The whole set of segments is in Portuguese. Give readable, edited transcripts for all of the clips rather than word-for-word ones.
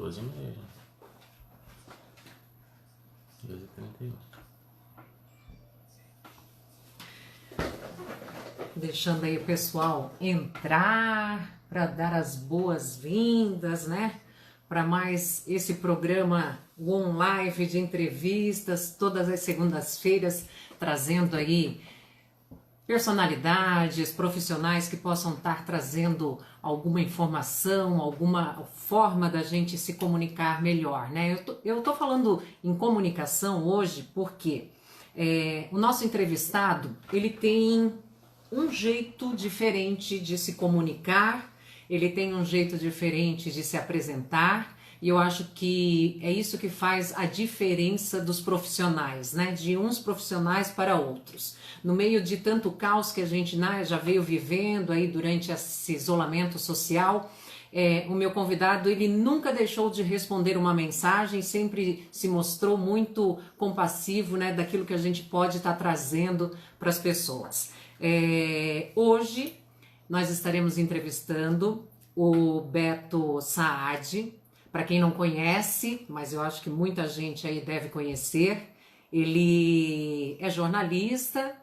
12h30. 12h31. Deixando aí o pessoal entrar para dar as boas-vindas, né? Para mais esse programa One Live de entrevistas, todas as segundas-feiras, trazendo aí personalidades, profissionais que possam estar trazendo alguma informação, alguma forma da gente se comunicar melhor, né? Eu tô falando em comunicação hoje porque o nosso entrevistado, ele tem um jeito diferente de se comunicar, ele tem um jeito diferente de se apresentar, e eu acho que é isso que faz a diferença dos profissionais, né? De uns profissionais para outros. No meio de tanto caos que a gente, né, já veio vivendo aí durante esse isolamento social, o meu convidado, ele nunca deixou de responder uma mensagem, sempre se mostrou muito compassivo, né, daquilo que a gente pode estar trazendo para as pessoas. Hoje nós estaremos entrevistando o Beto Saad. Para quem não conhece, mas eu acho que muita gente aí deve conhecer, ele é jornalista,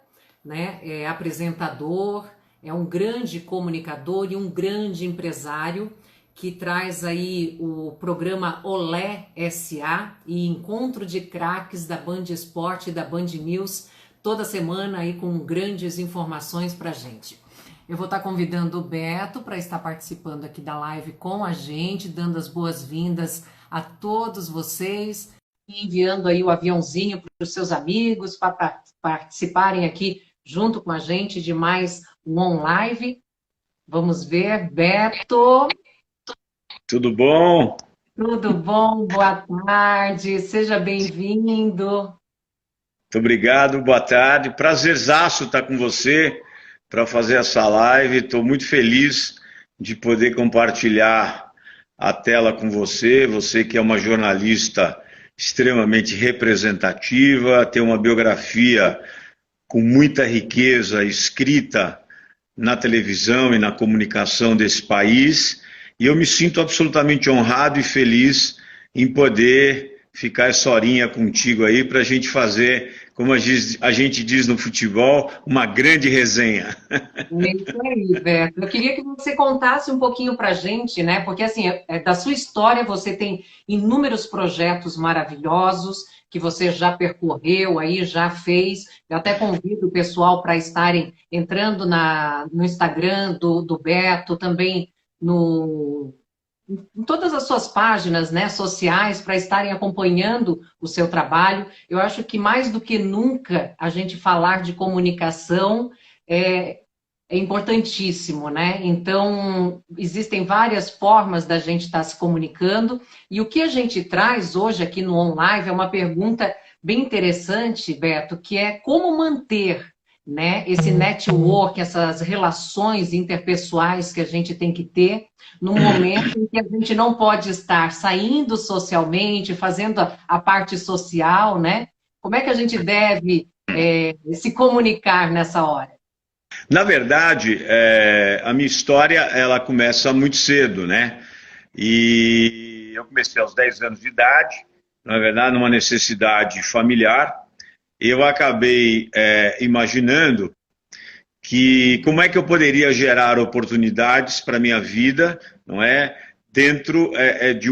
né? É apresentador, é um grande comunicador e um grande empresário que traz aí o programa Olé SA e Encontro de Craques da Band Esporte e da Band News toda semana aí com grandes informações pra gente. Eu vou estar convidando o Beto para estar participando aqui da live com a gente, dando as boas-vindas a todos vocês, enviando aí o aviãozinho para os seus amigos para participarem aqui junto com a gente de mais um On Live. Vamos ver, Beto. Tudo bom? Tudo bom? Boa tarde, seja bem-vindo. Muito obrigado, boa tarde. Prazerzaço estar com você para fazer essa live. Estou muito feliz de poder compartilhar a tela com você. Você que é uma jornalista extremamente representativa, tem uma biografia com muita riqueza escrita na televisão e na comunicação desse país. E eu me sinto absolutamente honrado e feliz em poder ficar essa horinha contigo aí para a gente fazer, como a gente diz no futebol, uma grande resenha. É isso aí, Beto. Eu queria que você contasse um pouquinho para a gente, né? Porque, assim, da sua história, você tem inúmeros projetos maravilhosos que você já percorreu aí, já fez. Eu até convido o pessoal para estarem entrando no Instagram do Beto, também em todas as suas páginas, né, sociais, para estarem acompanhando o seu trabalho. Eu acho que mais do que nunca a gente falar de comunicação é importantíssimo, né? Então, existem várias formas da gente estar se comunicando, e o que a gente traz hoje aqui no OnLive é uma pergunta bem interessante, Beto, que é como manter, né, esse network, essas relações interpessoais que a gente tem que ter num momento em que a gente não pode estar saindo socialmente, fazendo a parte social, né? Como é que a gente deve se comunicar nessa hora? Na verdade, a minha história ela começa muito cedo, né? E eu comecei aos 10 anos de idade, na verdade, numa necessidade familiar. Eu acabei imaginando que como é que eu poderia gerar oportunidades para a minha vida, não é? Dentro de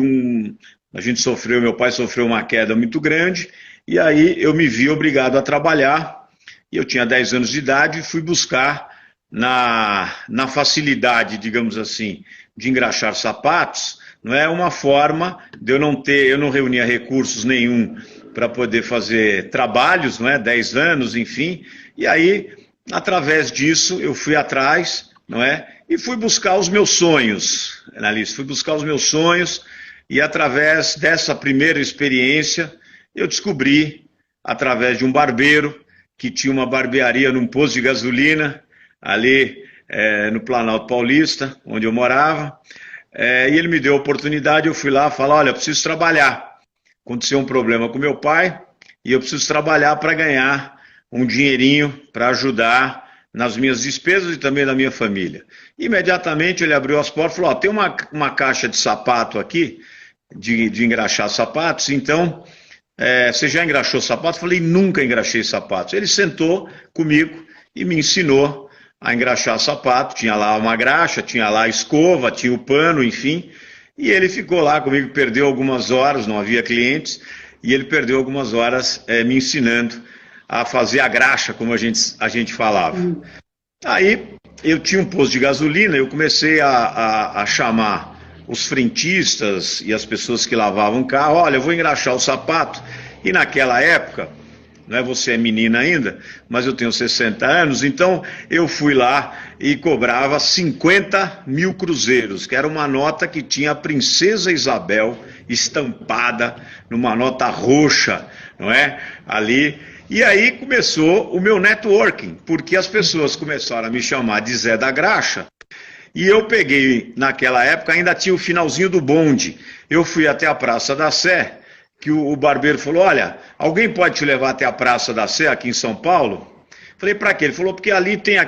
meu pai sofreu uma queda muito grande, e aí eu me vi obrigado a trabalhar, e eu tinha 10 anos de idade e fui buscar na facilidade, digamos assim, de engraxar sapatos, não é uma forma de eu não reunia recursos nenhum para poder fazer trabalhos, não é? 10 anos, enfim, e aí, através disso, eu fui atrás, não é? E fui buscar os meus sonhos, Annalise, fui buscar os meus sonhos, e através dessa primeira experiência, eu descobri, através de um barbeiro, que tinha uma barbearia num posto de gasolina, ali no Planalto Paulista, onde eu morava, e ele me deu a oportunidade, eu fui lá e falei, olha, eu preciso trabalhar. Aconteceu um problema com meu pai, e eu preciso trabalhar para ganhar um dinheirinho para ajudar nas minhas despesas e também na minha família. Imediatamente ele abriu as portas e falou, tem uma caixa de sapato aqui, de engraxar sapatos. Então, você já engraxou sapatos? Falei, nunca engraxei sapatos. Ele sentou comigo e me ensinou a engraxar sapato. Tinha lá uma graxa, tinha lá a escova, tinha o pano, enfim. E ele ficou lá comigo, perdeu algumas horas, não havia clientes, e ele perdeu algumas horas me ensinando a fazer a graxa, como a gente falava. Aí eu tinha um posto de gasolina, eu comecei a chamar os frentistas e as pessoas que lavavam o carro, olha, eu vou engraxar o sapato. E naquela época, não é, você é menina ainda, mas eu tenho 60 anos, então eu fui lá e cobrava 50 mil cruzeiros, que era uma nota que tinha a Princesa Isabel estampada numa nota roxa, não é? Ali. E aí começou o meu networking, porque as pessoas começaram a me chamar de Zé da Graxa, e eu peguei, naquela época, ainda tinha o finalzinho do bonde. Eu fui até a Praça da Sé, que o barbeiro falou, olha, alguém pode te levar até a Praça da Sé, aqui em São Paulo? Falei, para quê? Ele falou, porque ali tem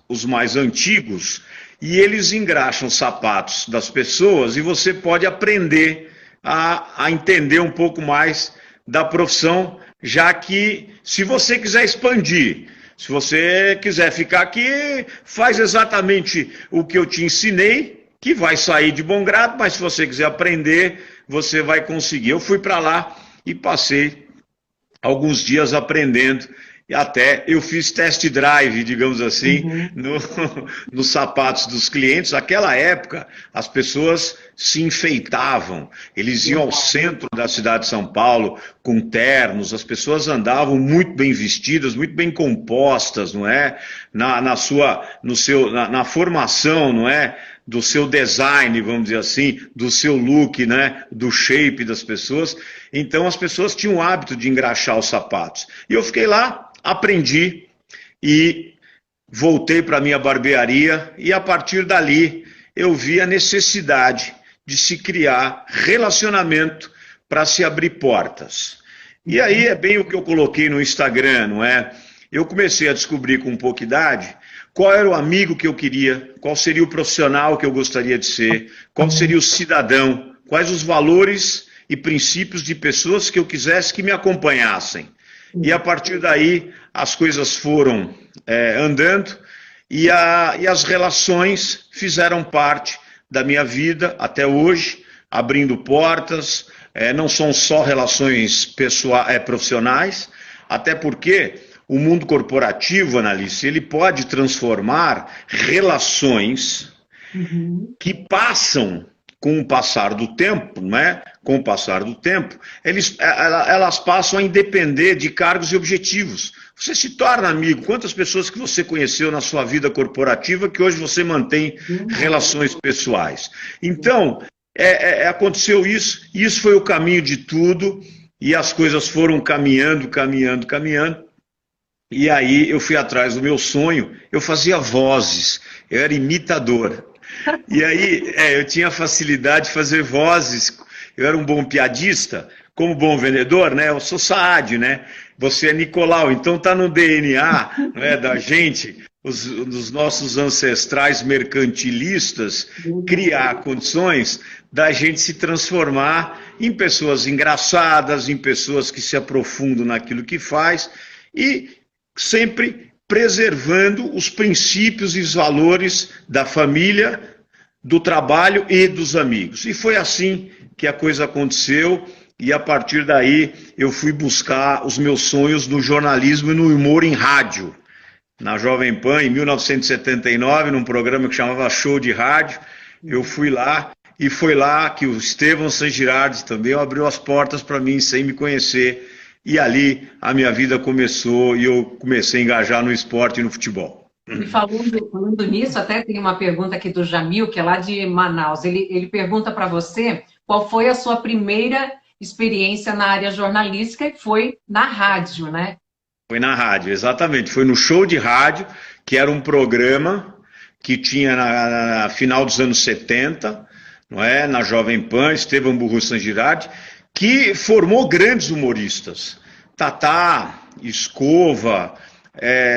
os mais antigos, e eles engraxam sapatos das pessoas, e você pode aprender a entender um pouco mais da profissão, já que, se você quiser expandir, se você quiser ficar aqui, faz exatamente o que eu te ensinei, que vai sair de bom grado, mas se você quiser aprender, você vai conseguir. Eu fui para lá e passei alguns dias aprendendo, e até eu fiz test drive, digamos assim, nos sapatos dos clientes. Naquela época, as pessoas se enfeitavam, eles iam ao centro da cidade de São Paulo com ternos, as pessoas andavam muito bem vestidas, muito bem compostas, não é? Na formação, não é? Do seu design, vamos dizer assim, do seu look, né? Do shape das pessoas. Então as pessoas tinham o hábito de engraxar os sapatos. E eu fiquei lá, aprendi e voltei para a minha barbearia, e a partir dali eu vi a necessidade de se criar relacionamento para se abrir portas. E aí é bem o que eu coloquei no Instagram, não é? Eu comecei a descobrir com pouca idade qual era o amigo que eu queria, qual seria o profissional que eu gostaria de ser, qual seria o cidadão, quais os valores e princípios de pessoas que eu quisesse que me acompanhassem. E a partir daí as coisas foram andando e as relações fizeram parte da minha vida até hoje, abrindo portas, não são só relações profissionais, até porque o mundo corporativo, Analice, ele pode transformar relações que passam com o passar do tempo, né? Com o passar do tempo, elas passam a depender de cargos e objetivos. Você se torna amigo. Quantas pessoas que você conheceu na sua vida corporativa que hoje você mantém relações pessoais? Então, aconteceu isso, e isso foi o caminho de tudo, e as coisas foram caminhando. E aí eu fui atrás do meu sonho, eu fazia vozes, eu era imitador. E aí eu tinha facilidade de fazer vozes, eu era um bom piadista, como bom vendedor, né? Eu sou Saad, né? Você é Nicolau, então está no DNA, né, da gente, dos nossos ancestrais mercantilistas, criar condições da gente se transformar em pessoas engraçadas, em pessoas que se aprofundam naquilo que faz, e sempre preservando os princípios e os valores da família, do trabalho e dos amigos. E foi assim que a coisa aconteceu, e a partir daí eu fui buscar os meus sonhos no jornalismo e no humor em rádio. Na Jovem Pan, em 1979, num programa que chamava Show de Rádio, eu fui lá, e foi lá que o Estevão San Girardi também abriu as portas para mim, sem me conhecer. E ali a minha vida começou, e eu comecei a engajar no esporte e no futebol. E falando nisso, até tem uma pergunta aqui do Jamil, que é lá de Manaus. Ele pergunta para você qual foi a sua primeira experiência na área jornalística, e foi na rádio, né? Foi na rádio, exatamente. Foi no Show de Rádio, que era um programa que tinha na final dos anos 70, não é? Na Jovem Pan, Estevão Burru San Girardi, que formou grandes humoristas. Tatá, Escova,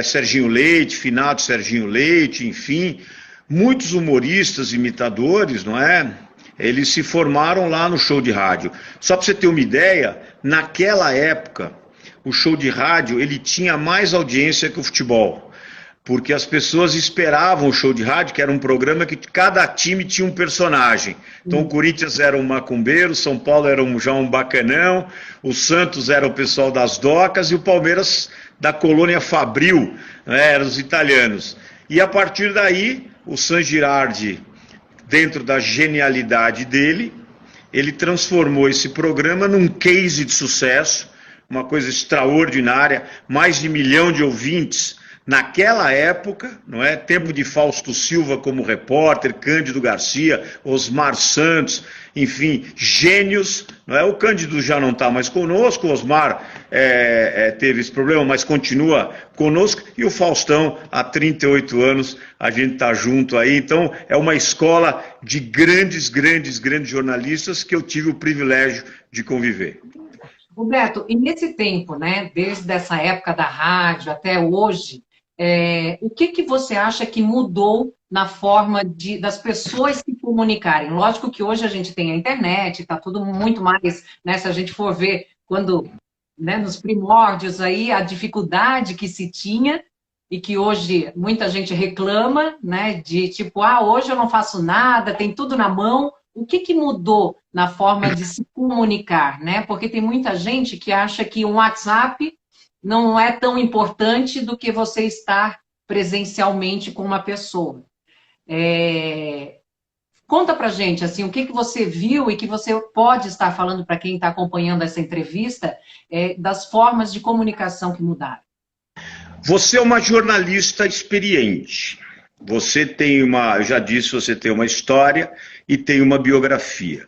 Serginho Leite, finado Serginho Leite, enfim, muitos humoristas, imitadores, não é? eles se formaram lá no show de rádio. Só para você ter uma ideia, naquela época, o show de rádio ele tinha mais audiência que o futebol. Porque as pessoas esperavam o show de rádio, que era um programa que cada time tinha um personagem. Então o Corinthians era um macumbeiro, o São Paulo era já um bacanão, o Santos era o pessoal das docas e o Palmeiras da colônia Fabril, né, eram os italianos. E a partir daí, o San Girardi, dentro da genialidade dele, ele transformou esse programa num case de sucesso, uma coisa extraordinária, mais de 1 milhão de ouvintes. Naquela época, não é? Tempo de Fausto Silva como repórter, Cândido Garcia, Osmar Santos, enfim, gênios. Não é? O Cândido já não está mais conosco, o Osmar teve esse problema, mas continua conosco. E o Faustão, há 38 anos, a gente está junto aí. Então, é uma escola de grandes jornalistas que eu tive o privilégio de conviver. Roberto, e nesse tempo, né, desde essa época da rádio até hoje, o que você acha que mudou na forma das pessoas se comunicarem? Lógico que hoje a gente tem a internet, está tudo muito mais, né, se a gente for ver quando, né, nos primórdios aí, a dificuldade que se tinha e que hoje muita gente reclama, né, de tipo, hoje eu não faço nada, tem tudo na mão. O que mudou na forma de se comunicar, né? Porque tem muita gente que acha que um WhatsApp não é tão importante do que você estar presencialmente com uma pessoa. Conta pra gente, assim, o que você viu e que você pode estar falando para quem está acompanhando essa entrevista das formas de comunicação que mudaram. Você é uma jornalista experiente. Você tem eu já disse, você tem uma história e tem uma biografia.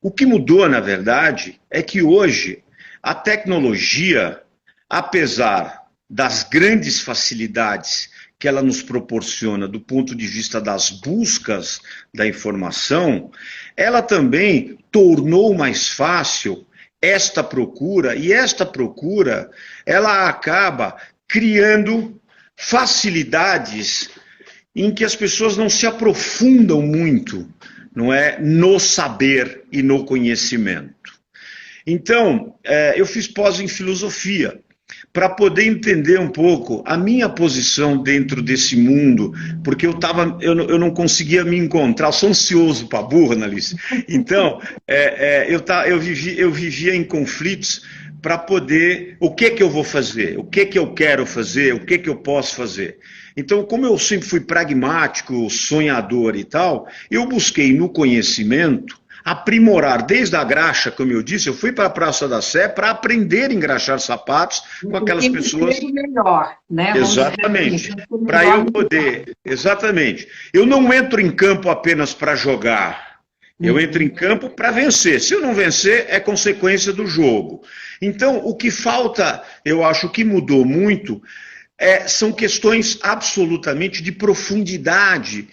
O que mudou, na verdade, é que hoje a tecnologia, apesar das grandes facilidades que ela nos proporciona do ponto de vista das buscas da informação, ela também tornou mais fácil esta procura, e esta procura, ela acaba criando facilidades em que as pessoas não se aprofundam muito, não é, no saber e no conhecimento. Então, eu fiz pós em filosofia, para poder entender um pouco a minha posição dentro desse mundo, porque eu não conseguia me encontrar, eu sou ansioso para burra, Analice. Então, eu vivia em conflitos para poder, o que eu vou fazer, o que eu quero fazer, o que eu posso fazer. Então, como eu sempre fui pragmático, sonhador e tal, eu busquei no conhecimento aprimorar desde a graxa, como eu disse, eu fui para a Praça da Sé para aprender a engraxar sapatos com aquelas pessoas... melhor, né? Exatamente, para eu poder... Exatamente. Eu não entro em campo apenas para jogar, eu entro em campo para vencer. Se eu não vencer, é consequência do jogo. Então, o que falta, eu acho que mudou muito, são questões absolutamente de profundidade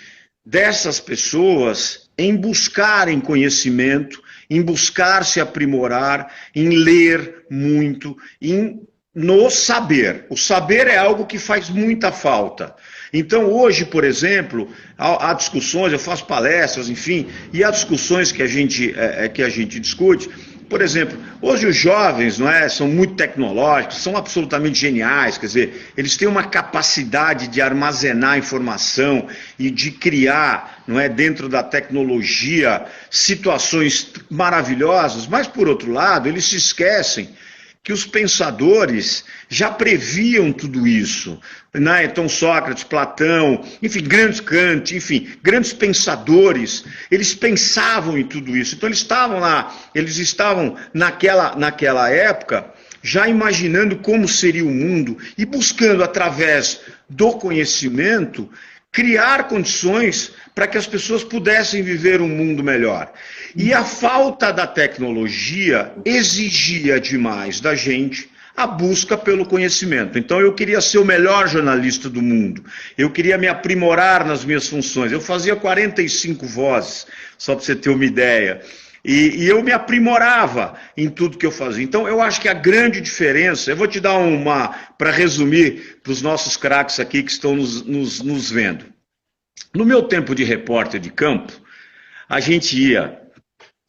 dessas pessoas em buscarem conhecimento, em buscar se aprimorar, em ler muito, no saber. O saber é algo que faz muita falta. Então hoje, por exemplo, há discussões, eu faço palestras, enfim, e há discussões que a gente discute. Por exemplo, hoje os jovens, não é, são muito tecnológicos, são absolutamente geniais, quer dizer, eles têm uma capacidade de armazenar informação e de criar, não é, dentro da tecnologia, situações maravilhosas, mas por outro lado, eles se esquecem que os pensadores já previam tudo isso, né? Então Sócrates, Platão, enfim, grandes Kant, enfim, grandes pensadores, eles pensavam em tudo isso. Então eles estavam naquela época já imaginando como seria o mundo e buscando através do conhecimento criar condições para que as pessoas pudessem viver um mundo melhor. E a falta da tecnologia exigia demais da gente a busca pelo conhecimento. Então eu queria ser o melhor jornalista do mundo, eu queria me aprimorar nas minhas funções, eu fazia 45 vozes, só para você ter uma ideia, e eu me aprimorava em tudo que eu fazia. Então eu acho que a grande diferença, eu vou te dar para resumir para os nossos craques aqui que estão nos vendo. No meu tempo de repórter de campo, a gente ia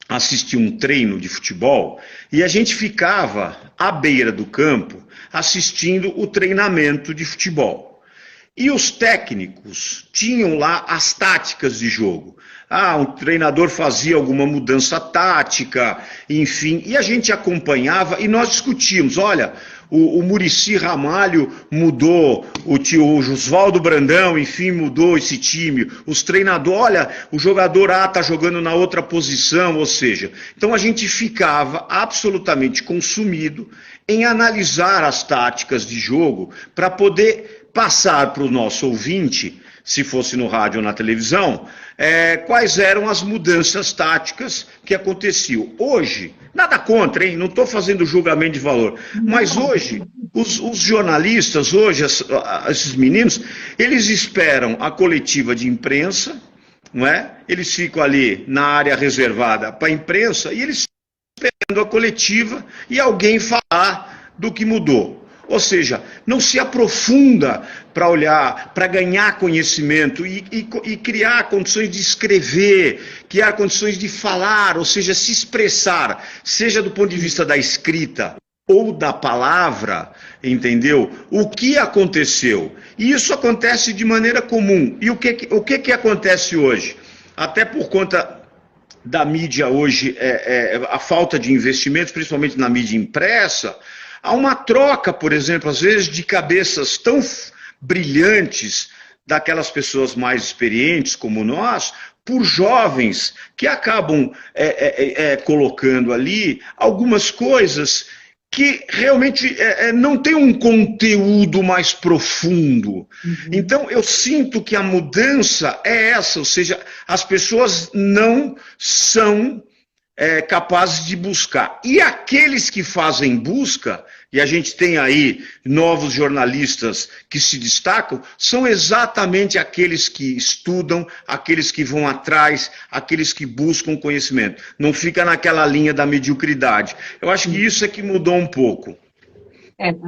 assistir um treino de futebol e a gente ficava à beira do campo assistindo o treinamento de futebol. E os técnicos tinham lá as táticas de jogo. Um treinador fazia alguma mudança tática, enfim, e a gente acompanhava e nós discutíamos, olha, o Muricy Ramalho mudou, o Josvaldo Brandão, enfim, mudou esse time, os treinadores, olha, o jogador A está jogando na outra posição, ou seja, então a gente ficava absolutamente consumido em analisar as táticas de jogo para poder passar para o nosso ouvinte, se fosse no rádio ou na televisão, quais eram as mudanças táticas que aconteciam. Hoje, nada contra, hein? Não estou fazendo julgamento de valor, mas hoje, os jornalistas, hoje, esses meninos, eles esperam a coletiva de imprensa, não é? Eles ficam ali na área reservada para a imprensa e eles estão esperando a coletiva e alguém falar do que mudou. Ou seja, não se aprofunda para olhar, para ganhar conhecimento e criar condições de escrever, criar condições de falar, ou seja, se expressar, seja do ponto de vista da escrita ou da palavra, entendeu? O que aconteceu? E isso acontece de maneira comum. E o que acontece hoje? Até por conta da mídia hoje, a falta de investimentos, principalmente na mídia impressa, há uma troca, por exemplo, às vezes, de cabeças tão brilhantes daquelas pessoas mais experientes como nós, por jovens que acabam colocando ali algumas coisas que realmente não tem um conteúdo mais profundo. Então, eu sinto que a mudança é essa, ou seja, as pessoas não são capazes de buscar. E aqueles que fazem busca, e a gente tem aí novos jornalistas que se destacam, são exatamente aqueles que estudam, aqueles que vão atrás, aqueles que buscam conhecimento. Não fica naquela linha da mediocridade. Eu acho que isso é que mudou um pouco.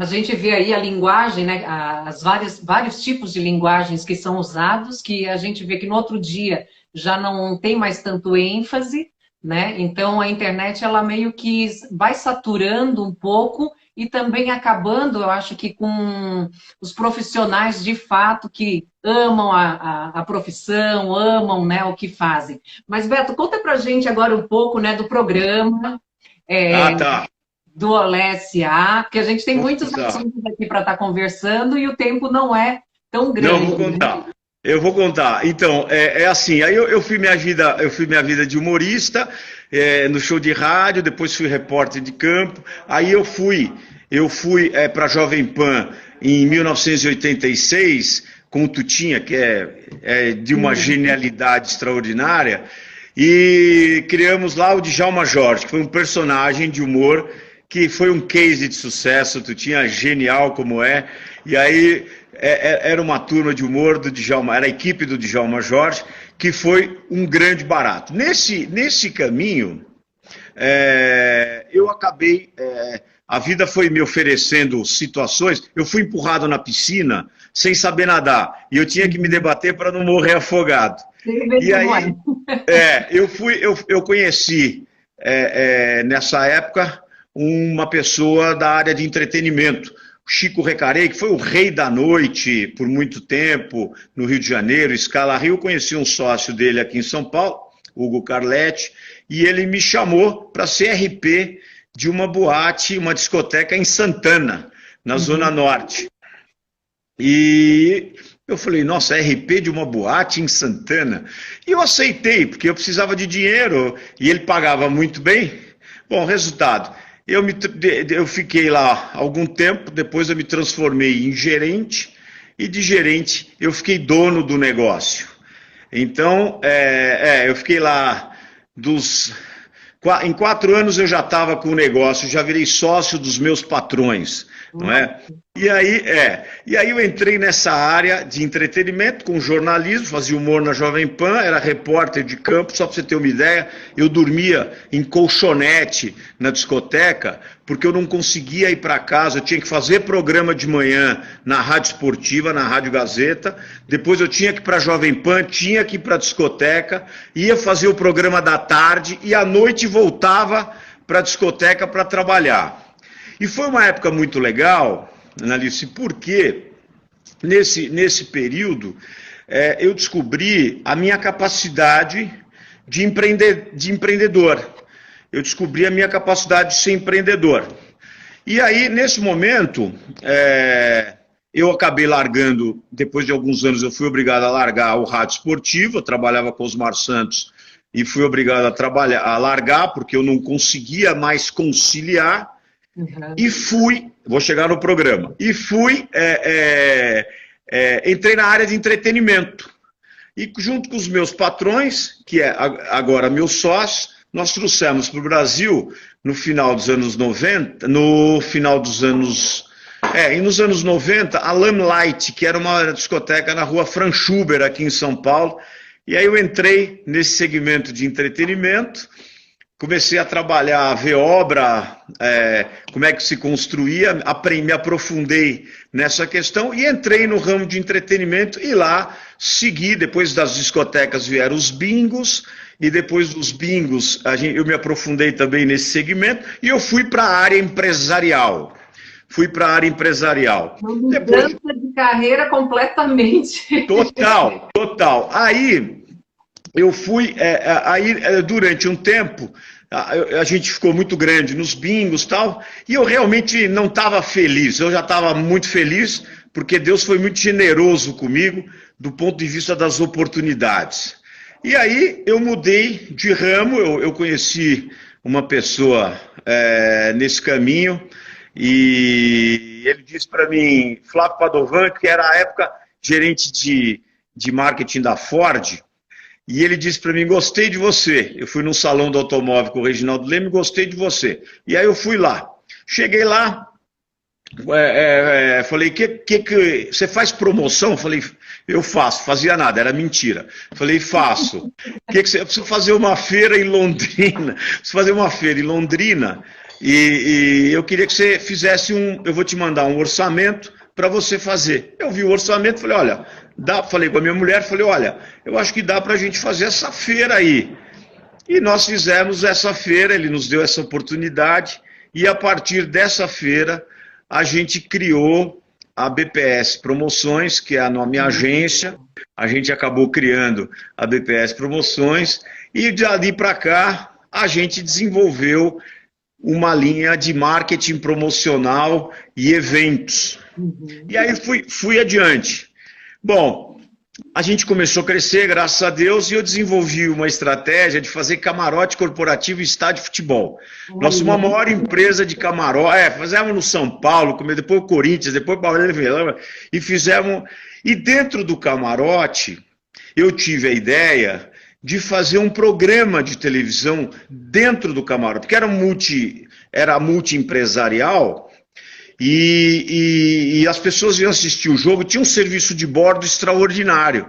A gente vê aí a linguagem, né, vários tipos de linguagens que são usados, que a gente vê que no outro dia já não tem mais tanto ênfase, né? Então a internet ela meio que vai saturando um pouco e também acabando, eu acho que com os profissionais de fato que amam a profissão, amam, né, o que fazem. Mas Beto, conta pra gente agora um pouco, né, do programa Tá. do Olé S.A., porque a gente tem muitos assuntos aqui para estar conversando e o tempo não é tão grande. Não, vou contar. Né? Eu vou contar. Então, assim, aí eu fui minha vida de humorista, no show de rádio, depois fui repórter de campo, aí eu fui para a Jovem Pan em 1986, com o Tutinha, que é de uma genialidade extraordinária, e criamos lá o Djalma Jorge, que foi um personagem de humor, que foi um case de sucesso, o Tutinha genial como é, e aí era uma turma de humor do Djalma, era a equipe do Djalma Jorge, que foi um grande barato. Nesse caminho, eu acabei, a vida foi me oferecendo situações, eu fui empurrado na piscina sem saber nadar, e eu tinha que me debater para não morrer afogado. E aí, eu conheci, nessa época, uma pessoa da área de entretenimento, Chico Recarei, que foi o rei da noite por muito tempo no Rio de Janeiro, Scala Rio. Eu conheci um sócio dele aqui em São Paulo, Hugo Carletti, e ele me chamou para ser RP de uma boate, uma discoteca em Santana, na Zona Norte. E eu falei, nossa, RP de uma boate em Santana? E eu aceitei, porque eu precisava de dinheiro e ele pagava muito bem. Bom, resultado, eu fiquei lá algum tempo, depois eu me transformei em gerente, e de gerente eu fiquei dono do negócio. Então, eu fiquei lá em 4 anos eu já estava com o negócio, já virei sócio dos meus patrões, não é? E aí eu entrei nessa área de entretenimento com jornalismo, fazia humor na Jovem Pan, era repórter de campo, só para você ter uma ideia, eu dormia em colchonete na discoteca, porque eu não conseguia ir para casa, eu tinha que fazer programa de manhã na Rádio Esportiva, na Rádio Gazeta, depois eu tinha que ir para a Jovem Pan, tinha que ir para a discoteca, ia fazer o programa da tarde e à noite voltava para a discoteca para trabalhar. E foi uma época muito legal, Analice, porque nesse período eu descobri a minha capacidade de empreendedor. Eu descobri a minha capacidade de ser empreendedor. E aí, nesse momento, eu acabei largando, depois de alguns anos eu fui obrigado a largar o rádio esportivo, eu trabalhava com Osmar Santos e fui obrigado a largar, porque eu não conseguia mais conciliar. Uhum. E fui, vou chegar no programa, e fui, entrei na área de entretenimento. E junto com os meus patrões, que é agora meus sócios, nós trouxemos para o Brasil, no final dos anos 90, e nos anos 90, a Lamplight, que era uma discoteca na rua Franchuber, aqui em São Paulo. E aí eu entrei nesse segmento de entretenimento, comecei a trabalhar, a ver obra, como é que se construía, me aprofundei nessa questão e entrei no ramo de entretenimento e lá segui, depois das discotecas vieram os bingos e depois dos bingos eu me aprofundei também nesse segmento e eu fui para a área empresarial. Uma mudança de carreira completamente. Total. Aí eu fui, durante um tempo, a gente ficou muito grande nos bingos e tal, e eu realmente não estava feliz, eu já estava muito feliz, porque Deus foi muito generoso comigo, do ponto de vista das oportunidades. E aí eu mudei de ramo, eu conheci uma pessoa nesse caminho, e ele disse para mim, Flávio Padovan, que era à época gerente de marketing da Ford, e ele disse para mim, gostei de você. Eu fui num salão do automóvel com o Reginaldo Leme, gostei de você. E aí eu fui lá. Cheguei lá, falei, que você faz promoção? Falei, eu faço. Fazia nada, era mentira. Falei, faço. Eu preciso fazer uma feira em Londrina. E eu queria que você fizesse eu vou te mandar um orçamento para você fazer. Eu vi o orçamento, falei, olha, falei com a minha mulher, falei, olha, eu acho que dá para a gente fazer essa feira aí. E nós fizemos essa feira, ele nos deu essa oportunidade, e a partir dessa feira, a gente criou a BPS Promoções, que é a minha agência, a gente acabou criando a BPS Promoções, e dali para cá, a gente desenvolveu uma linha de marketing promocional e eventos. E aí fui adiante. Bom, a gente começou a crescer, graças a Deus, e eu desenvolvi uma estratégia de fazer camarote corporativo em estádio de futebol. Nós somos a maior empresa de camarote, fizemos no São Paulo, depois o Corinthians, depois o Palmeiras, e fizemos... E dentro do camarote, eu tive a ideia de fazer um programa de televisão dentro do camarote, porque era multi-empresarial, e as pessoas iam assistir o jogo, tinha um serviço de bordo extraordinário.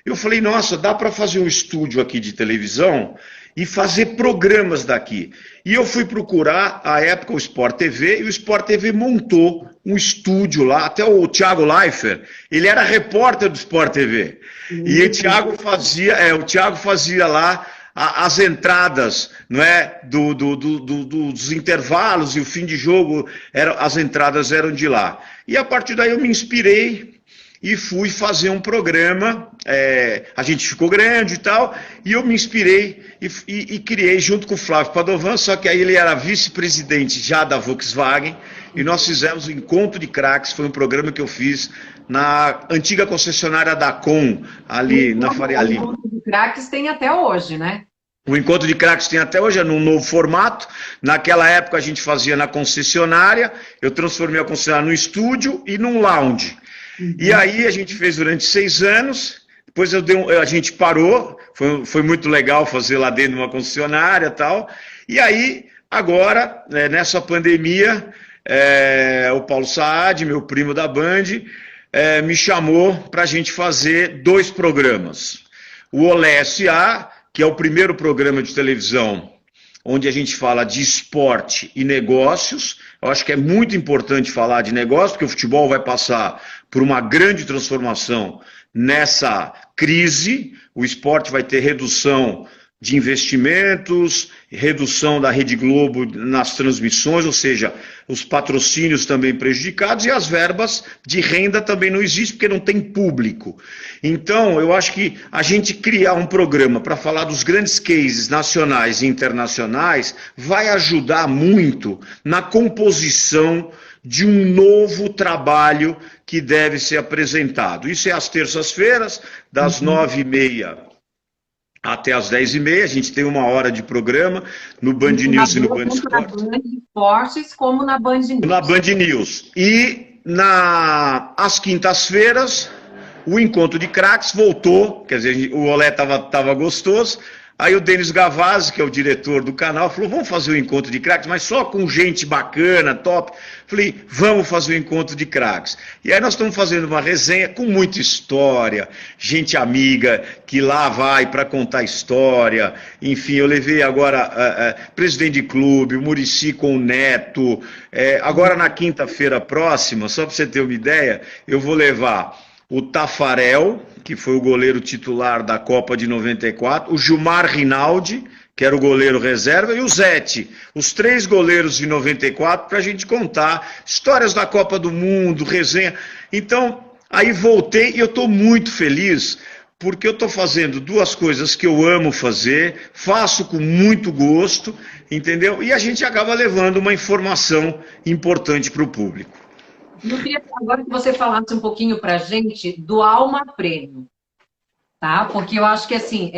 Eu falei, nossa, dá para fazer um estúdio aqui de televisão e fazer programas daqui. E eu fui procurar, à época, o Sport TV, e o Sport TV montou um estúdio lá, até o Thiago Leifert, ele era repórter do Sport TV. E o Thiago fazia lá as entradas, não é, dos intervalos e o fim de jogo, as entradas eram de lá. E a partir daí eu me inspirei e fui fazer um programa, a gente ficou grande e tal, e eu me inspirei e criei junto com o Flávio Padovan, só que aí ele era vice-presidente já da Volkswagen, e nós fizemos o Encontro de Craques, foi um programa que eu fiz na antiga concessionária da Com, ali na Faria Lima. O Encontro de Craques tem até hoje, né? O Encontro de Craques tem até hoje, é num novo formato. Naquela época a gente fazia na concessionária, eu transformei a concessionária num estúdio e num lounge. E aí a gente fez durante 6 anos, depois a gente parou, foi muito legal fazer lá dentro de uma concessionária e tal. E aí, agora, nessa pandemia, o Paulo Saad, meu primo da Band, me chamou para a gente fazer 2 programas. O Olé S.A., que é o primeiro programa de televisão onde a gente fala de esporte e negócios. Eu acho que é muito importante falar de negócio, porque o futebol vai passar por uma grande transformação nessa crise. O esporte vai ter redução de investimentos, redução da Rede Globo nas transmissões, ou seja, os patrocínios também prejudicados e as verbas de renda também não existem porque não tem público. Então, eu acho que a gente criar um programa para falar dos grandes cases nacionais e internacionais vai ajudar muito na composição de um novo trabalho que deve ser apresentado. Isso é às terças-feiras, das 9h30 até às 10h30, a gente tem 1 hora de programa no Band News e no Band Esportes. Tanto na Band Esportes como na Band News. Na Band News. E às quintas-feiras, o Encontro de Craques voltou, quer dizer, o Olé estava gostoso. Aí o Denis Gavazzi, que é o diretor do canal, falou, vamos fazer o Encontro de Craques, mas só com gente bacana, top. Falei, vamos fazer o Encontro de Craques. E aí nós estamos fazendo uma resenha com muita história, gente amiga que lá vai para contar história. Enfim, eu levei agora presidente de clube, o Muricy com o Neto. Agora na quinta-feira próxima, só para você ter uma ideia, eu vou levar o Tafarel, que foi o goleiro titular da Copa de 94, o Gilmar Rinaldi, que era o goleiro reserva, e o Zete, os 3 goleiros de 94, para a gente contar histórias da Copa do Mundo, resenha. Então, aí voltei e eu estou muito feliz, porque eu estou fazendo 2 coisas que eu amo fazer, faço com muito gosto, entendeu? E a gente acaba levando uma informação importante para o público. Eu queria agora que você falasse um pouquinho para a gente do Alma Prêmio, tá? Porque eu acho que, assim,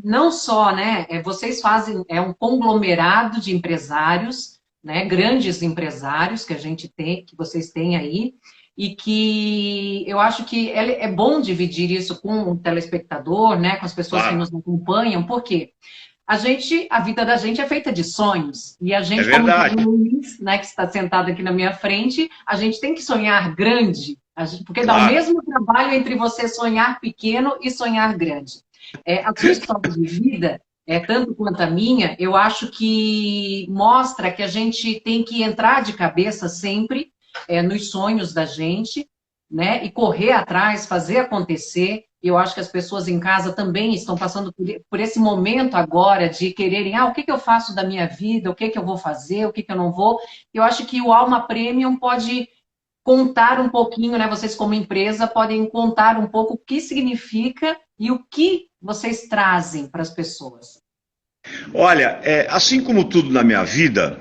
não só, né, vocês fazem, um conglomerado de empresários, né, grandes empresários que a gente tem, que vocês têm aí, e que eu acho que é bom dividir isso com o telespectador, né, com as pessoas que nos acompanham, porque a vida da gente é feita de sonhos. E a gente, como o Luiz, né, que está sentado aqui na minha frente, a gente tem que sonhar grande, porque dá o mesmo trabalho entre você sonhar pequeno e sonhar grande. A sua história de vida, tanto quanto a minha, eu acho que mostra que a gente tem que entrar de cabeça sempre nos sonhos da gente, né, e correr atrás, fazer acontecer. Eu acho que as pessoas em casa também estão passando por esse momento agora de quererem, o que eu faço da minha vida, o que eu vou fazer, o que eu não vou. Eu acho que o Alma Premium pode contar um pouquinho, né? Vocês como empresa podem contar um pouco o que significa e o que vocês trazem para as pessoas. Olha, assim como tudo na minha vida,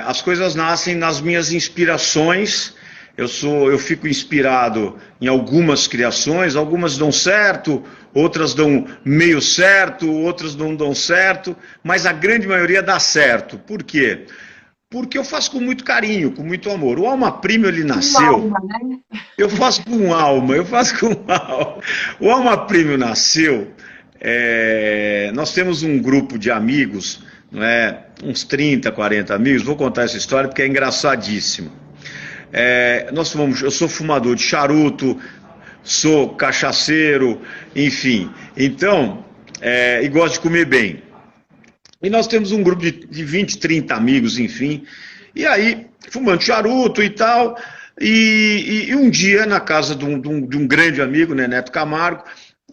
as coisas nascem nas minhas inspirações. Eu fico inspirado em algumas criações, algumas dão certo, outras dão meio certo, outras não dão certo, mas a grande maioria dá certo. Por quê? Porque eu faço com muito carinho, com muito amor. O Alma Premium, ele nasceu... Alma, né? Eu faço com alma. O Alma Premium nasceu... nós temos um grupo de amigos, não é? Uns 30, 40 amigos, vou contar essa história porque é engraçadíssimo. Eu sou fumador de charuto, sou cachaceiro, enfim, então, e gosto de comer bem. E nós temos um grupo de 20, 30 amigos, enfim, e aí, fumando charuto e tal, e um dia, na casa de um grande amigo, né, Neto Camargo,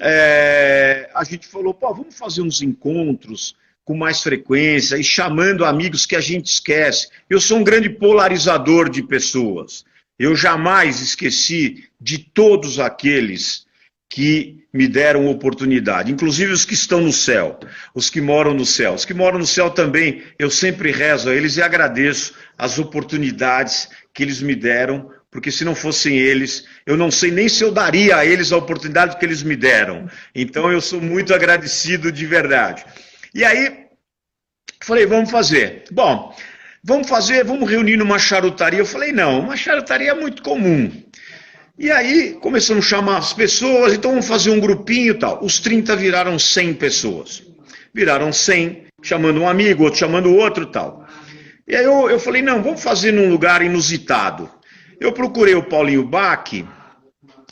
a gente falou, vamos fazer uns encontros com mais frequência e chamando amigos que a gente esquece. Eu sou um grande polarizador de pessoas. Eu jamais esqueci de todos aqueles que me deram oportunidade, inclusive os que estão no céu, os que moram no céu. Os que moram no céu também, eu sempre rezo a eles e agradeço as oportunidades que eles me deram, porque se não fossem eles, eu não sei nem se eu daria a eles a oportunidade que eles me deram. Então eu sou muito agradecido de verdade. E aí, falei, vamos fazer. Bom, vamos reunir numa charutaria. Eu falei, não, uma charutaria é muito comum. E aí, começamos a chamar as pessoas, então vamos fazer um grupinho e tal. Os 30 viraram 100 pessoas. Viraram 100, chamando um amigo, outro chamando outro e tal. E aí eu falei, não, vamos fazer num lugar inusitado. Eu procurei o Paulinho Bach,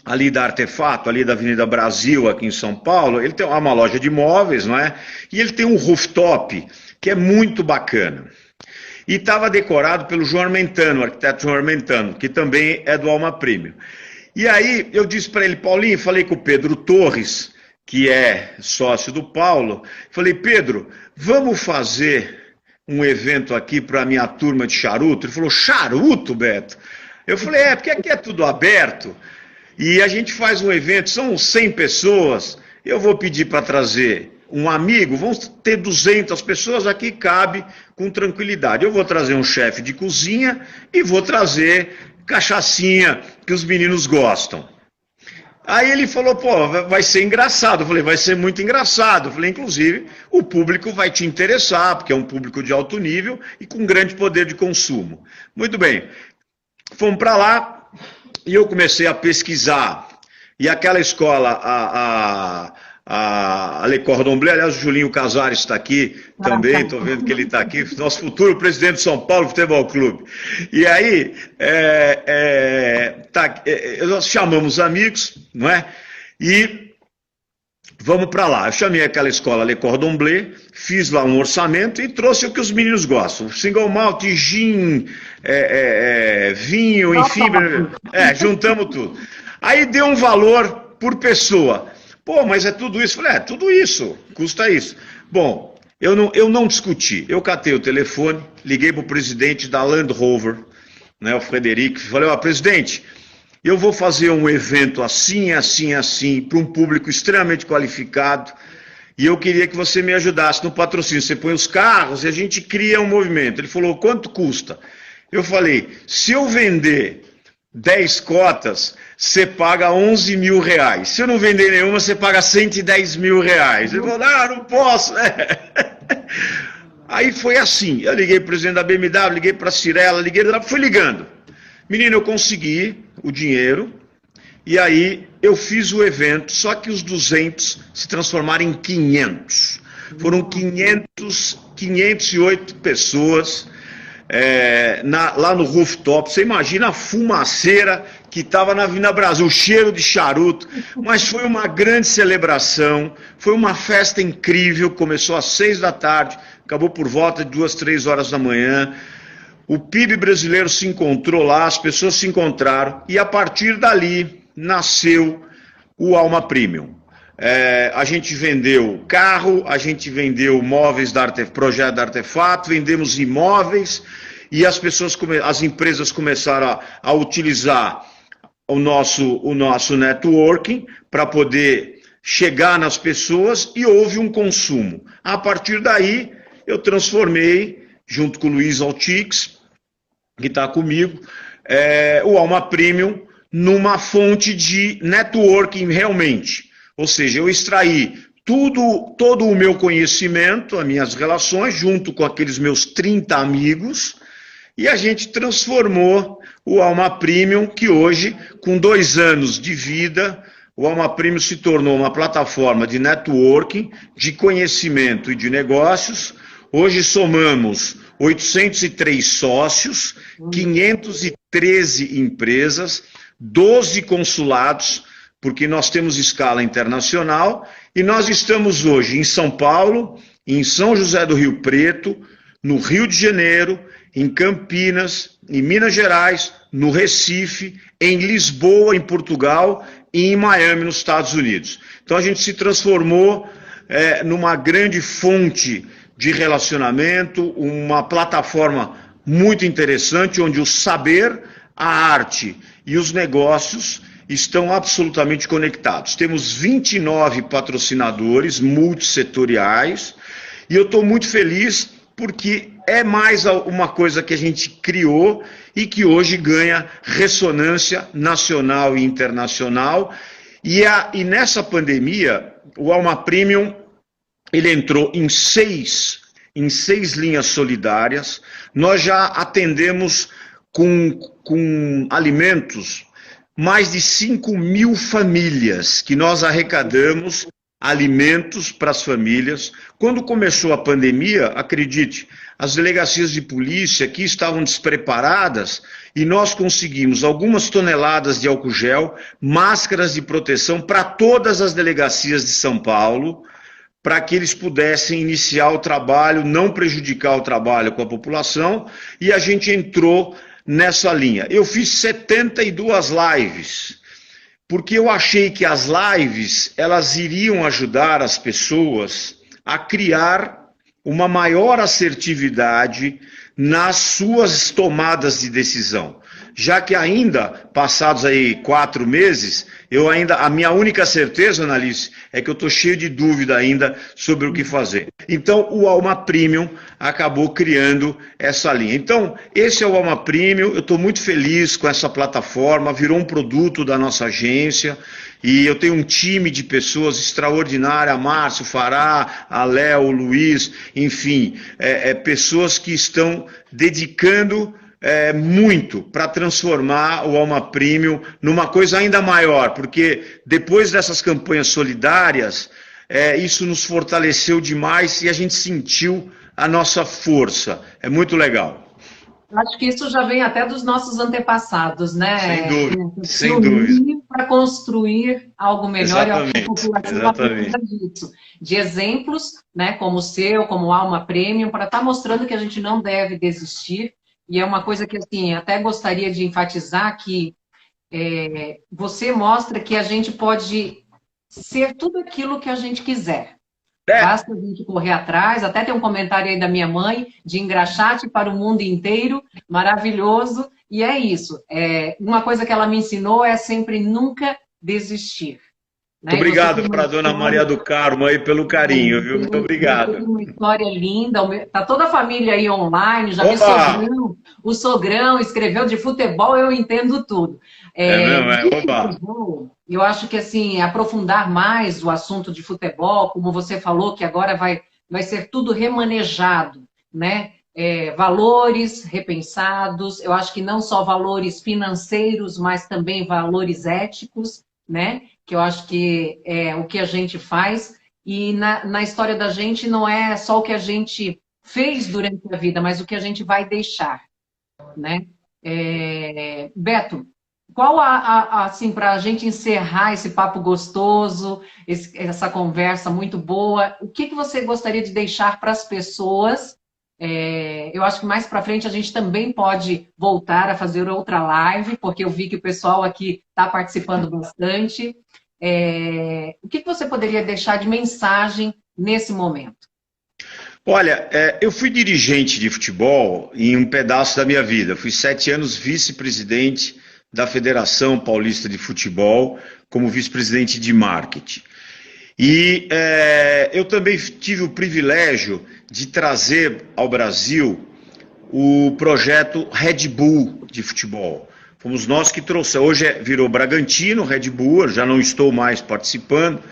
ali da Artefato, ali da Avenida Brasil, aqui em São Paulo. Ele tem uma loja de móveis, não é? E ele tem um rooftop que é muito bacana. E estava decorado pelo João Armentano, o arquiteto João Armentano, que também é do Alma Premium. E aí eu disse para ele, Paulinho, falei com o Pedro Torres, que é sócio do Paulo, falei, Pedro, vamos fazer um evento aqui para a minha turma de charuto? Ele falou, charuto, Beto? Eu falei, porque aqui é tudo aberto, e a gente faz um evento, são 100 pessoas, eu vou pedir para trazer um amigo, vão ter 200 pessoas, aqui cabe com tranquilidade. Eu vou trazer um chefe de cozinha e vou trazer cachaçinha que os meninos gostam. Aí ele falou, pô, vai ser engraçado. Eu falei, vai ser muito engraçado. Eu falei, inclusive, o público vai te interessar, porque é um público de alto nível e com grande poder de consumo. Muito bem, fomos para lá e eu comecei a pesquisar. E aquela escola, a Le Cordon Bleu, aliás, o Julinho Casares está aqui também, estou vendo que ele está aqui, nosso futuro presidente de São Paulo Futebol Clube. E aí, nós chamamos amigos, não é? E vamos para lá. Eu chamei aquela escola Le Cordon Bleu, fiz lá um orçamento e trouxe o que os meninos gostam. Single malt, gin, vinho, enfim, juntamos tudo. Aí deu um valor por pessoa. Pô, mas é tudo isso? Falei, tudo isso, custa isso. Bom, eu não discuti. Eu catei o telefone, liguei para o presidente da Land Rover, né, o Frederico, falei, presidente, eu vou fazer um evento assim, assim, assim, para um público extremamente qualificado, e eu queria que você me ajudasse no patrocínio. Você põe os carros e a gente cria um movimento. Ele falou, quanto custa? Eu falei, se eu vender 10 cotas, você paga 11 mil reais. Se eu não vender nenhuma, você paga 110 mil reais. Ele falou, não posso. Aí foi assim, eu liguei para o presidente da BMW, liguei para a Cirela, fui ligando. Menino, eu consegui o dinheiro, e aí eu fiz o evento, só que os 200 se transformaram em 500. Foram 508 pessoas, lá no rooftop. Você imagina a fumaceira que estava na Avenida Brasil, o cheiro de charuto, mas foi uma grande celebração, foi uma festa incrível, começou às 6 da tarde, acabou por volta de 2, 3 horas da manhã. O PIB brasileiro se encontrou lá, as pessoas se encontraram, e a partir dali nasceu o Alma Premium. A gente vendeu carro, a gente vendeu móveis projeto da Artefato, vendemos imóveis, e as empresas começaram a utilizar o nosso networking para poder chegar nas pessoas, e houve um consumo. A partir daí, eu transformei, junto com o Luiz Altix, que está comigo, o Alma Premium numa fonte de networking realmente. Ou seja, eu extraí todo o meu conhecimento, as minhas relações, junto com aqueles meus 30 amigos, e a gente transformou o Alma Premium, que hoje, com 2 anos de vida, o Alma Premium se tornou uma plataforma de networking, de conhecimento e de negócios. Hoje somamos 803 sócios, 513 empresas, 12 consulados, porque nós temos escala internacional, e nós estamos hoje em São Paulo, em São José do Rio Preto, no Rio de Janeiro, em Campinas, em Minas Gerais, no Recife, em Lisboa, em Portugal, e em Miami, nos Estados Unidos. Então a gente se transformou numa grande fonte de relacionamento, uma plataforma muito interessante, onde o saber, a arte e os negócios estão absolutamente conectados. Temos 29 patrocinadores multissetoriais, e eu estou muito feliz porque é mais uma coisa que a gente criou e que hoje ganha ressonância nacional e internacional. E nessa pandemia, o Alma Premium ele entrou em seis linhas solidárias. Nós já atendemos com alimentos mais de 5 mil famílias que nós arrecadamos alimentos para as famílias. Quando começou a pandemia, acredite, as delegacias de polícia aqui estavam despreparadas e nós conseguimos algumas toneladas de álcool gel, máscaras de proteção para todas as delegacias de São Paulo, para que eles pudessem iniciar o trabalho, não prejudicar o trabalho com a população, e a gente entrou nessa linha. Eu fiz 72 lives, porque eu achei que as lives, elas iriam ajudar as pessoas a criar uma maior assertividade nas suas tomadas de decisão. Já que ainda, passados aí 4 meses, a minha única certeza, Analice, é que eu estou cheio de dúvida ainda sobre o que fazer. Então, o Alma Premium acabou criando essa linha. Então, esse é o Alma Premium, eu estou muito feliz com essa plataforma, virou um produto da nossa agência, e eu tenho um time de pessoas extraordinárias, a Márcio, Fará, a Léo, o Luiz, enfim, pessoas que estão dedicando muito para transformar o Alma Premium numa coisa ainda maior, porque depois dessas campanhas solidárias, isso nos fortaleceu demais e a gente sentiu a nossa força. É muito legal. Acho que isso já vem até dos nossos antepassados, né? Sem dúvida, sem dúvida. Para construir algo melhor. Exatamente, e a população exatamente. precisa disso. De exemplos, né, como o seu, como o Alma Premium, para estar mostrando que a gente não deve desistir. E é uma coisa que, assim, até gostaria de enfatizar que você mostra que a gente pode ser tudo aquilo que a gente quiser. Basta a gente correr atrás. Até tem um comentário aí da minha mãe, de engraxate para o mundo inteiro, maravilhoso. E é isso. Uma coisa que ela me ensinou é sempre nunca desistir. Muito obrigado para a dona Maria do Carmo aí pelo carinho, viu? Muito obrigado. Uma história linda. Tá toda a família aí online, já vi o sogrão escreveu de futebol, eu entendo tudo. Eu acho que assim, aprofundar mais o assunto de futebol, como você falou, que agora vai ser tudo remanejado, né? Valores repensados, eu acho que não só valores financeiros, mas também valores éticos, né? Que eu acho que é o que a gente faz, e na história da gente não é só o que a gente fez durante a vida, mas o que a gente vai deixar, né? Beto, qual assim, para a gente encerrar esse papo gostoso, essa conversa muito boa, o que você gostaria de deixar para as pessoas? Eu acho que mais para frente a gente também pode voltar a fazer outra live, porque eu vi que o pessoal aqui está participando bastante. O que você poderia deixar de mensagem nesse momento? Olha, eu fui dirigente de futebol em um pedaço da minha vida. Fui 7 anos vice-presidente da Federação Paulista de Futebol, como vice-presidente de marketing. E eu também tive o privilégio de trazer ao Brasil o projeto Red Bull de futebol. Fomos nós que trouxemos. Hoje virou Bragantino, Red Bull, eu já não estou mais participando.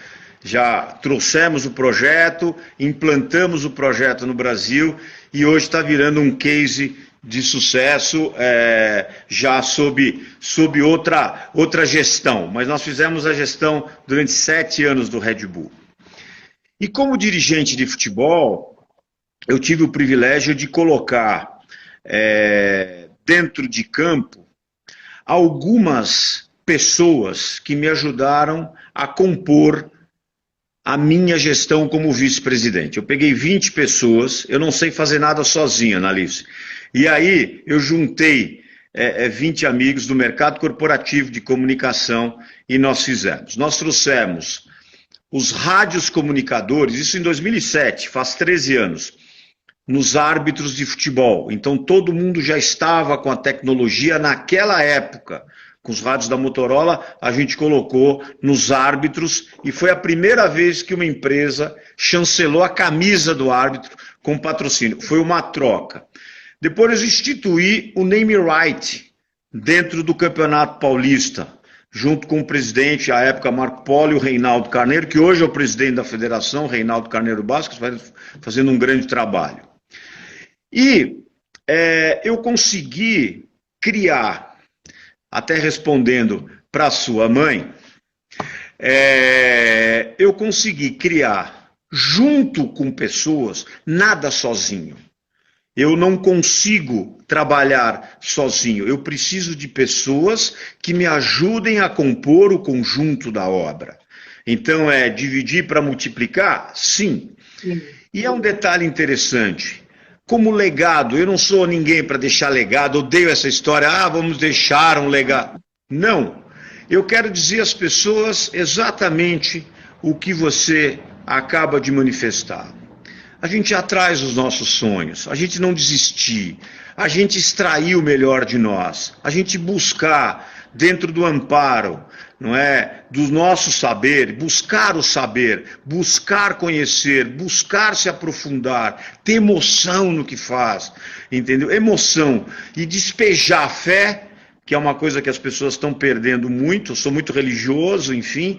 Já trouxemos o projeto, implantamos o projeto no Brasil e hoje está virando um case de sucesso, já sob outra gestão. Mas nós fizemos a gestão durante 7 anos do Red Bull. E como dirigente de futebol, eu tive o privilégio de colocar dentro de campo algumas pessoas que me ajudaram a compor a minha gestão como vice-presidente. Eu peguei 20 pessoas, eu não sei fazer nada sozinho, Analice. E aí eu juntei 20 amigos do mercado corporativo de comunicação e nós fizemos. Nós trouxemos os rádios comunicadores, isso em 2007, faz 13 anos, nos árbitros de futebol. Então todo mundo já estava com a tecnologia naquela época. Com os rádios da Motorola, a gente colocou nos árbitros e foi a primeira vez que uma empresa chancelou a camisa do árbitro com patrocínio. Foi uma troca. Depois eu instituí o name right dentro do Campeonato Paulista, junto com o presidente, à época, Marco Polo e o Reinaldo Carneiro, que hoje é o presidente da federação, Reinaldo Carneiro Bastos, fazendo um grande trabalho. E eu consegui criar, até respondendo para sua mãe, eu consegui criar, junto com pessoas, nada sozinho. Eu não consigo trabalhar sozinho. Eu preciso de pessoas que me ajudem a compor o conjunto da obra. Então, dividir para multiplicar? Sim. Sim. E é um detalhe interessante. Como legado, eu não sou ninguém para deixar legado, odeio essa história, vamos deixar um legado. Não. Eu quero dizer às pessoas exatamente o que você acaba de manifestar. A gente ir atrás dos nossos sonhos, a gente não desistir, a gente extrair o melhor de nós, a gente buscar dentro do amparo, não é, do nosso saber, buscar o saber, buscar conhecer, buscar se aprofundar, ter emoção no que faz, entendeu? Emoção e despejar a fé, que é uma coisa que as pessoas estão perdendo muito, eu sou muito religioso, enfim,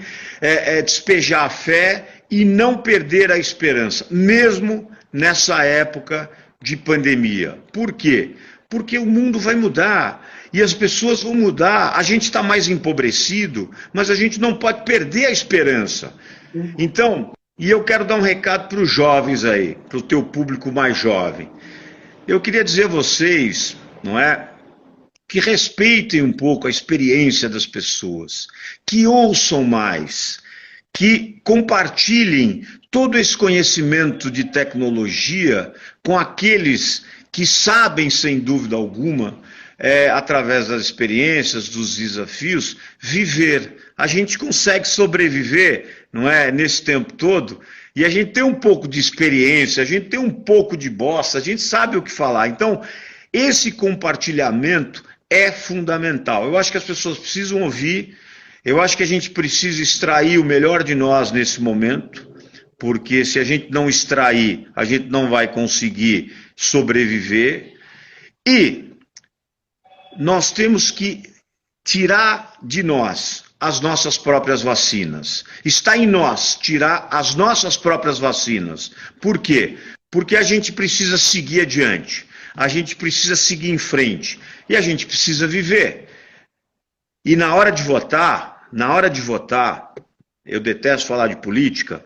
despejar a fé e não perder a esperança, mesmo nessa época de pandemia. Por quê? Porque o mundo vai mudar e as pessoas vão mudar, a gente está mais empobrecido, mas a gente não pode perder a esperança. Então, e eu quero dar um recado para os jovens aí, para o teu público mais jovem. Eu queria dizer a vocês, não é, que respeitem um pouco a experiência das pessoas, que ouçam mais, que compartilhem todo esse conhecimento de tecnologia com aqueles que sabem, sem dúvida alguma, através das experiências, dos desafios, viver. A gente consegue sobreviver, não é, nesse tempo todo, e a gente tem um pouco de experiência, a gente tem um pouco de bosta, a gente sabe o que falar. Então, esse compartilhamento é fundamental. Eu acho que as pessoas precisam ouvir, eu acho que a gente precisa extrair o melhor de nós nesse momento, porque se a gente não extrair, a gente não vai conseguir sobreviver. E nós temos que tirar de nós as nossas próprias vacinas. Está em nós tirar as nossas próprias vacinas. Por quê? Porque a gente precisa seguir adiante. A gente precisa seguir em frente. E a gente precisa viver. E na hora de votar, eu detesto falar de política,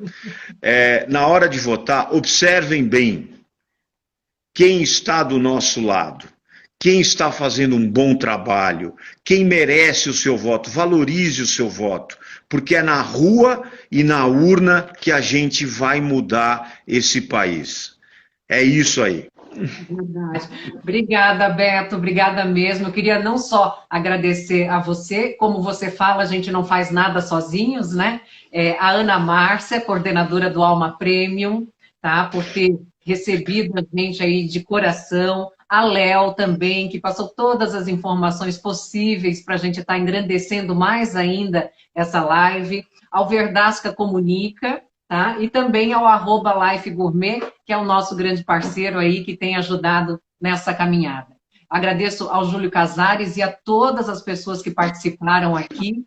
na hora de votar, observem bem quem está do nosso lado, quem está fazendo um bom trabalho, quem merece o seu voto, valorize o seu voto, porque é na rua e na urna que a gente vai mudar esse país. É isso aí. Verdade. Obrigada, Beto, obrigada mesmo. Eu queria não só agradecer a você, como você fala, a gente não faz nada sozinhos, né? A Ana Márcia, coordenadora do Alma Premium, tá? Por ter recebido a gente aí de coração. A Léo também, que passou todas as informações possíveis para a gente estar engrandecendo mais ainda essa live. Ao Verdasca Comunica, tá? E também ao @LifeGourmet, que é o nosso grande parceiro aí, que tem ajudado nessa caminhada. Agradeço ao Júlio Casares e a todas as pessoas que participaram aqui.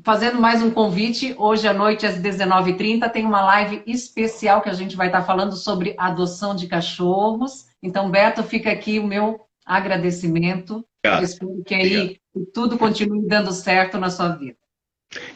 Fazendo mais um convite, hoje à noite às 19h30 tem uma live especial que a gente vai estar falando sobre adoção de cachorros. Então, Beto, fica aqui o meu agradecimento. Eu espero que aí tudo continue dando certo na sua vida.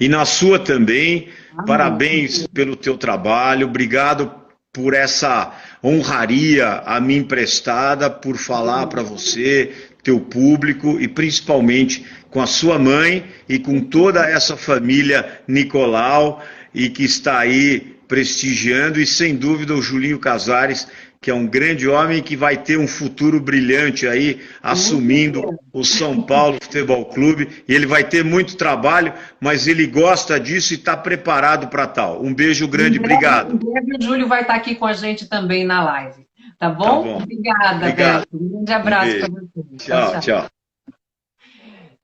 E na sua também. Parabéns pelo teu trabalho, obrigado por essa honraria a mim emprestada, por falar para você, teu público e principalmente com a sua mãe e com toda essa família Nicolau e que está aí prestigiando e sem dúvida o Julinho Casares, que é um grande homem que vai ter um futuro brilhante aí, assumindo o São Paulo Futebol Clube, e ele vai ter muito trabalho, mas ele gosta disso e está preparado para tal. Um beijo grande, obrigado. Em breve o Júlio vai estar aqui com a gente também na live, tá bom? Tá bom. Obrigada, Beto. Um grande abraço para você. Tchau, tchau.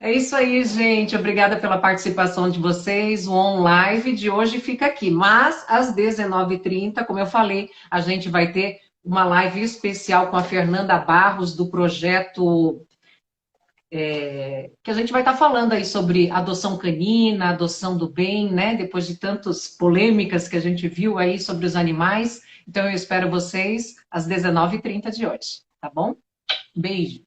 É isso aí, gente. Obrigada pela participação de vocês. O OnLive de hoje fica aqui, mas às 19h30, como eu falei, a gente vai ter uma live especial com a Fernanda Barros, do projeto que a gente vai estar falando aí sobre adoção canina, adoção do bem, né? Depois de tantas polêmicas que a gente viu aí sobre os animais. Então eu espero vocês às 19h30 de hoje, tá bom? Beijo.